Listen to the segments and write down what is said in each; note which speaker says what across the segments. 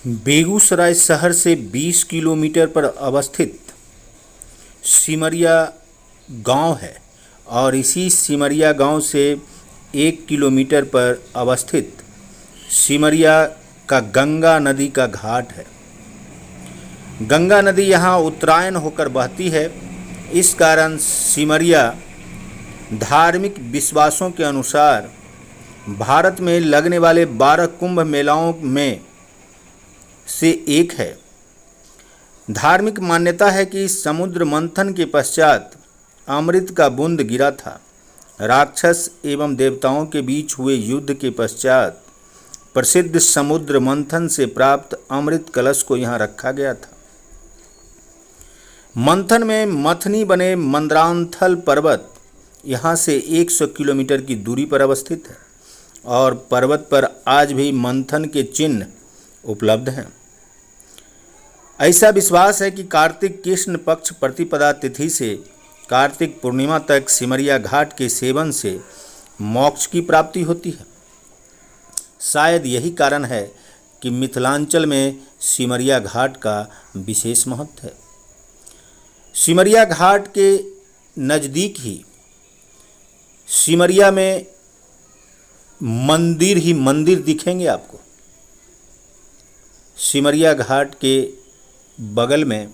Speaker 1: बेगूसराय शहर से 20 किलोमीटर पर अवस्थित सिमरिया गांव है और इसी सिमरिया गांव से 1 किलोमीटर पर अवस्थित सिमरिया का गंगा नदी का घाट है। गंगा नदी यहाँ उत्तरायण होकर बहती है। इस कारण सिमरिया धार्मिक विश्वासों के अनुसार भारत में लगने वाले 12 कुंभ मेलाओं में से एक है। धार्मिक मान्यता है कि समुद्र मंथन के पश्चात अमृत का बूंद गिरा था। राक्षस एवं देवताओं के बीच हुए युद्ध के पश्चात प्रसिद्ध समुद्र मंथन से प्राप्त अमृत कलश को यहाँ रखा गया था। मंथन में मथनी बने मंद्रांथल पर्वत यहाँ से 100 किलोमीटर की दूरी पर अवस्थित है और पर्वत पर आज भी मंथन के चिन्ह उपलब्ध हैं। ऐसा विश्वास है कि कार्तिक कृष्ण पक्ष प्रतिपदा तिथि से कार्तिक पूर्णिमा तक सिमरिया घाट के सेवन से मोक्ष की प्राप्ति होती है। शायद यही कारण है कि मिथिलांचल में सिमरिया घाट का विशेष महत्व है। सिमरिया घाट के नज़दीक ही सिमरिया में मंदिर ही मंदिर दिखेंगे आपको। सिमरिया घाट के बगल में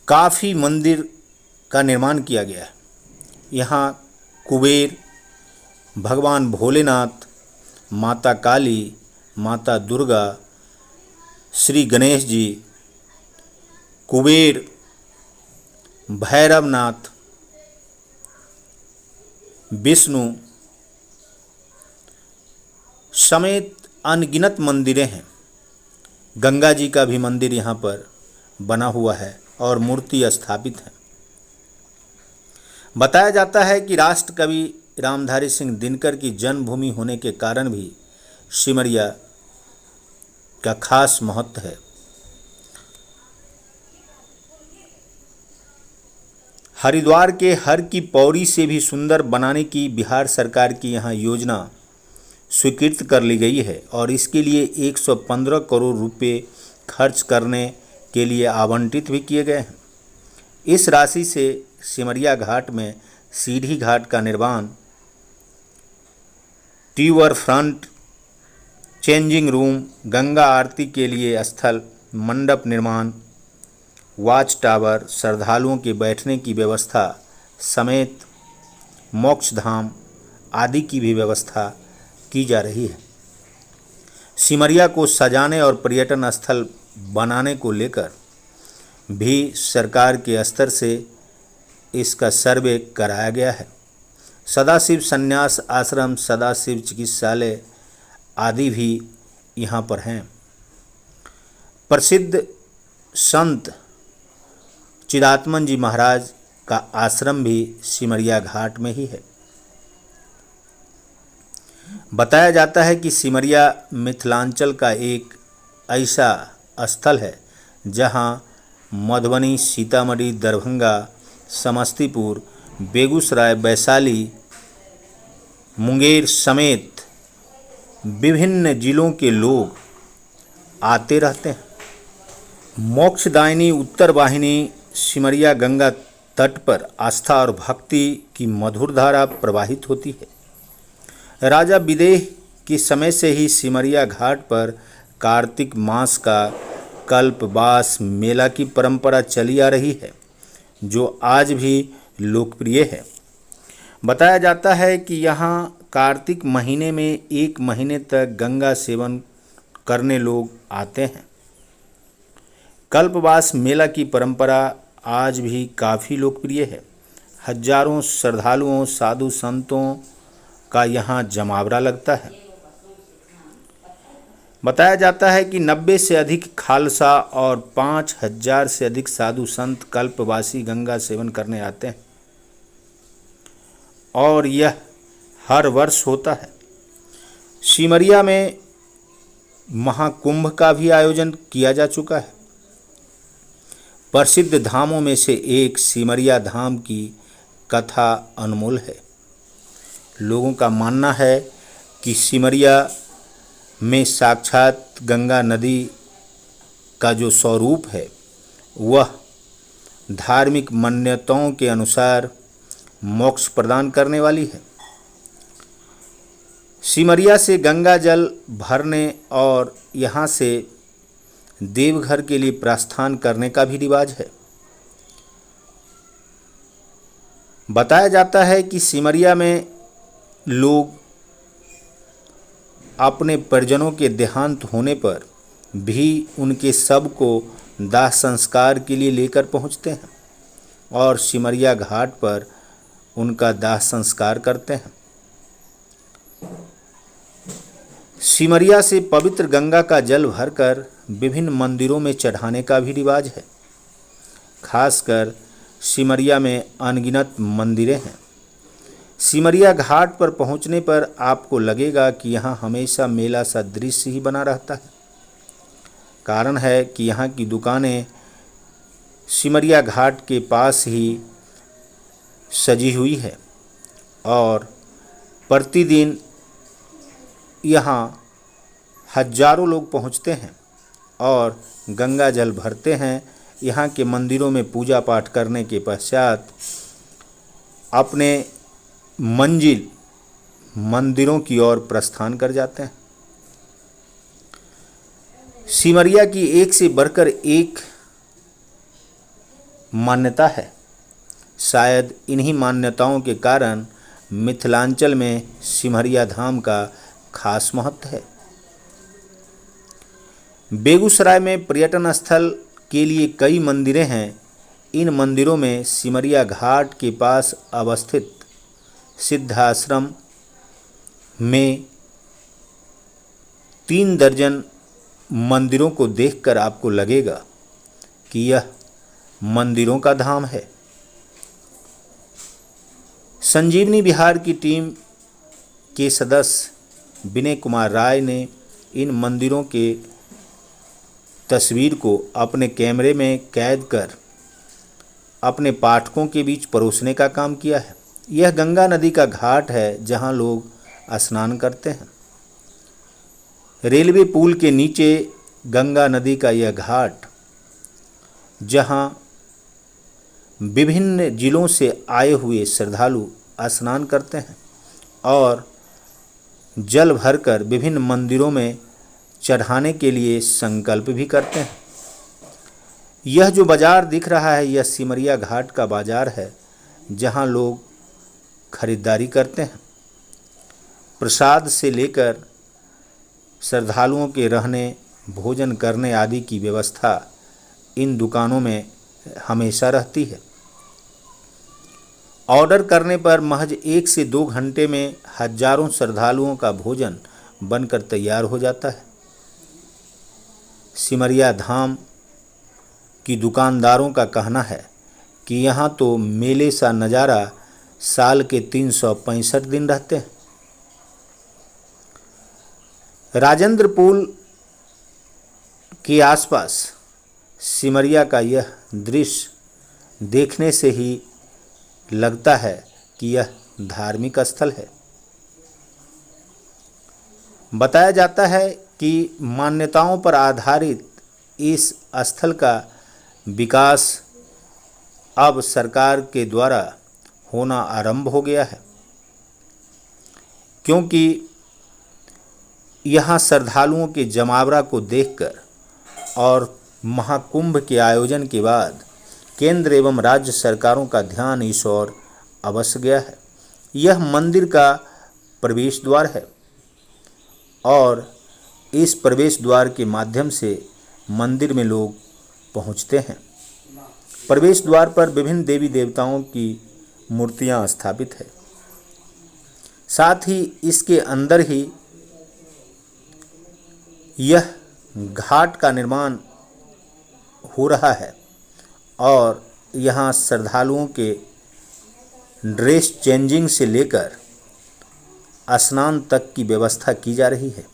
Speaker 1: काफ़ी मंदिर का निर्माण किया गया है। यहाँ कुबेर, भगवान भोलेनाथ, माता काली, माता दुर्गा, श्री गणेश जी, कुबेर, भैरवनाथ, विष्णु समेत अनगिनत मंदिरें हैं। गंगा जी का भी मंदिर यहाँ पर बना हुआ है और मूर्ति स्थापित है। बताया जाता है कि राष्ट्र कवि रामधारी सिंह दिनकर की जन्मभूमि होने के कारण भी सिमरिया का खास महत्व है। हरिद्वार के हर की पौड़ी से भी सुंदर बनाने की बिहार सरकार की यहाँ योजना स्वीकृत कर ली गई है और इसके लिए 115 करोड़ रुपए खर्च करने के लिए आवंटित भी किए गए हैं। इस राशि से सिमरिया घाट में सीढ़ी घाट का निर्माण, river front, changing room, Ganga aarti के लिए स्थल, मंडप निर्माण, वॉच टावर, श्रद्धालुओं के बैठने की व्यवस्था समेत मोक्ष धाम आदि की भी व्यवस्था की जा रही है। सिमरिया को सजाने और पर्यटन स्थल बनाने को लेकर भी सरकार के स्तर से इसका सर्वे कराया गया है। सदाशिव संन्यास आश्रम, सदाशिव चिकित्सालय आदि भी यहाँ पर हैं। प्रसिद्ध संत चिदात्मन जी महाराज का आश्रम भी सिमरिया घाट में ही है। बताया जाता है कि सिमरिया मिथिलांचल का एक ऐसा स्थल है जहां मधुबनी, सीतामढ़ी, दरभंगा, समस्तीपुर, बेगूसराय, वैशाली, मुंगेर समेत विभिन्न जिलों के लोग आते रहते हैं। मोक्षदायिनी उत्तर वाहिनी सिमरिया गंगा तट पर आस्था और भक्ति की मधुर धारा प्रवाहित होती है। राजा विदेह के समय से ही सिमरिया घाट पर कार्तिक मास का कल्पवास मेला की परंपरा चली आ रही है, जो आज भी लोकप्रिय है। बताया जाता है कि यहाँ कार्तिक महीने में 1 महीने तक गंगा सेवन करने लोग आते हैं। कल्पवास मेला की परंपरा आज भी काफ़ी लोकप्रिय है। हजारों श्रद्धालुओं, साधु संतों का यहाँ जमावड़ा लगता है। बताया जाता है कि 90 से अधिक खालसा और 5000 से अधिक साधु संत कल्पवासी गंगा सेवन करने आते हैं और यह हर वर्ष होता है। सिमरिया में महाकुंभ का भी आयोजन किया जा चुका है। प्रसिद्ध धामों में से एक सिमरिया धाम की कथा अनमोल है। लोगों का मानना है कि सिमरिया में साक्षात गंगा नदी का जो स्वरूप है वह धार्मिक मान्यताओं के अनुसार मोक्ष प्रदान करने वाली है। सिमरिया से गंगा जल भरने और यहाँ से देवघर के लिए प्रस्थान करने का भी रिवाज है। बताया जाता है कि सिमरिया में लोग अपने परिजनों के देहांत होने पर भी उनके शव को दाह संस्कार के लिए लेकर पहुंचते हैं और सिमरिया घाट पर उनका दाह संस्कार करते हैं। सिमरिया से पवित्र गंगा का जल भरकर विभिन्न मंदिरों में चढ़ाने का भी रिवाज है। खासकर सिमरिया में अनगिनत मंदिरें हैं। सिमरिया घाट पर पहुंचने पर आपको लगेगा कि यहाँ हमेशा मेला सा दृश्य ही बना रहता है। कारण है कि यहाँ की दुकानें सिमरिया घाट के पास ही सजी हुई है और प्रतिदिन यहाँ हजारों लोग पहुँचते हैं और गंगा जल भरते हैं। यहाँ के मंदिरों में पूजा पाठ करने के पश्चात अपने मंजिल मंदिरों की ओर प्रस्थान कर जाते हैं। सिमरिया की एक से बढ़कर एक मान्यता है। शायद इन्हीं मान्यताओं के कारण मिथिलांचल में सिमरिया धाम का खास महत्व है। बेगूसराय में पर्यटन स्थल के लिए कई मंदिरें हैं। इन मंदिरों में सिमरिया घाट के पास अवस्थित सिद्धाश्रम में 3 दर्जन मंदिरों को देखकर आपको लगेगा कि यह मंदिरों का धाम है। संजीवनी विहार की टीम के सदस्य विनय कुमार राय ने इन मंदिरों के तस्वीर को अपने कैमरे में कैद कर अपने पाठकों के बीच परोसने का काम किया है। यह गंगा नदी का घाट है जहां लोग स्नान करते हैं। रेलवे पुल के नीचे गंगा नदी का यह घाट जहां विभिन्न जिलों से आए हुए श्रद्धालु स्नान करते हैं और जल भरकर विभिन्न मंदिरों में चढ़ाने के लिए संकल्प भी करते हैं। यह जो बाज़ार दिख रहा है यह सिमरिया घाट का बाज़ार है जहां लोग खरीदारी करते हैं। प्रसाद से लेकर श्रद्धालुओं के रहने भोजन करने आदि की व्यवस्था इन दुकानों में हमेशा रहती है। ऑर्डर करने पर महज 1 से 2 घंटे में हजारों श्रद्धालुओं का भोजन बनकर तैयार हो जाता है। सिमरिया धाम की दुकानदारों का कहना है कि यहाँ तो मेले सा नज़ारा साल के 365 दिन रहते हैं। राजेंद्र पुल के आसपास सिमरिया का यह दृश्य देखने से ही लगता है कि यह धार्मिक स्थल है। बताया जाता है कि मान्यताओं पर आधारित इस स्थल का विकास अब सरकार के द्वारा होना आरंभ हो गया है, क्योंकि यहाँ श्रद्धालुओं के जमावड़ा को देखकर और महाकुंभ के आयोजन के बाद केंद्र एवं राज्य सरकारों का ध्यान इस ओर अवश्य गया है। यह मंदिर का प्रवेश द्वार है और इस प्रवेश द्वार के माध्यम से मंदिर में लोग पहुंचते हैं। प्रवेश द्वार पर विभिन्न देवी देवताओं की मूर्तियां स्थापित है। साथ ही इसके अंदर ही यह घाट का निर्माण हो रहा है और यहाँ श्रद्धालुओं के ड्रेस चेंजिंग से लेकर स्नान तक की व्यवस्था की जा रही है।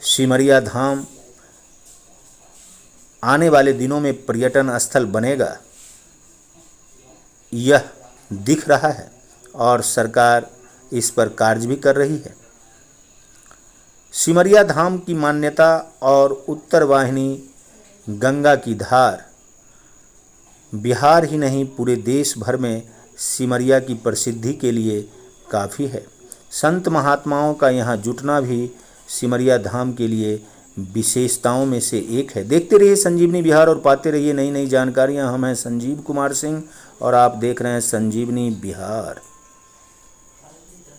Speaker 1: सिमरिया धाम आने वाले दिनों में पर्यटन स्थल बनेगा, यह दिख रहा है और सरकार इस पर कार्य भी कर रही है। सिमरिया धाम की मान्यता और उत्तर वाहिनी गंगा की धार बिहार ही नहीं पूरे देश भर में सिमरिया की प्रसिद्धि के लिए काफ़ी है। संत महात्माओं का यहाँ जुटना भी सिमरिया धाम के लिए विशेषताओं में से एक है। देखते रहिए संजीवनी बिहार और पाते रहिए नई नई जानकारियाँ। हम हैं संजीव कुमार सिंह और आप देख रहे हैं संजीवनी बिहार।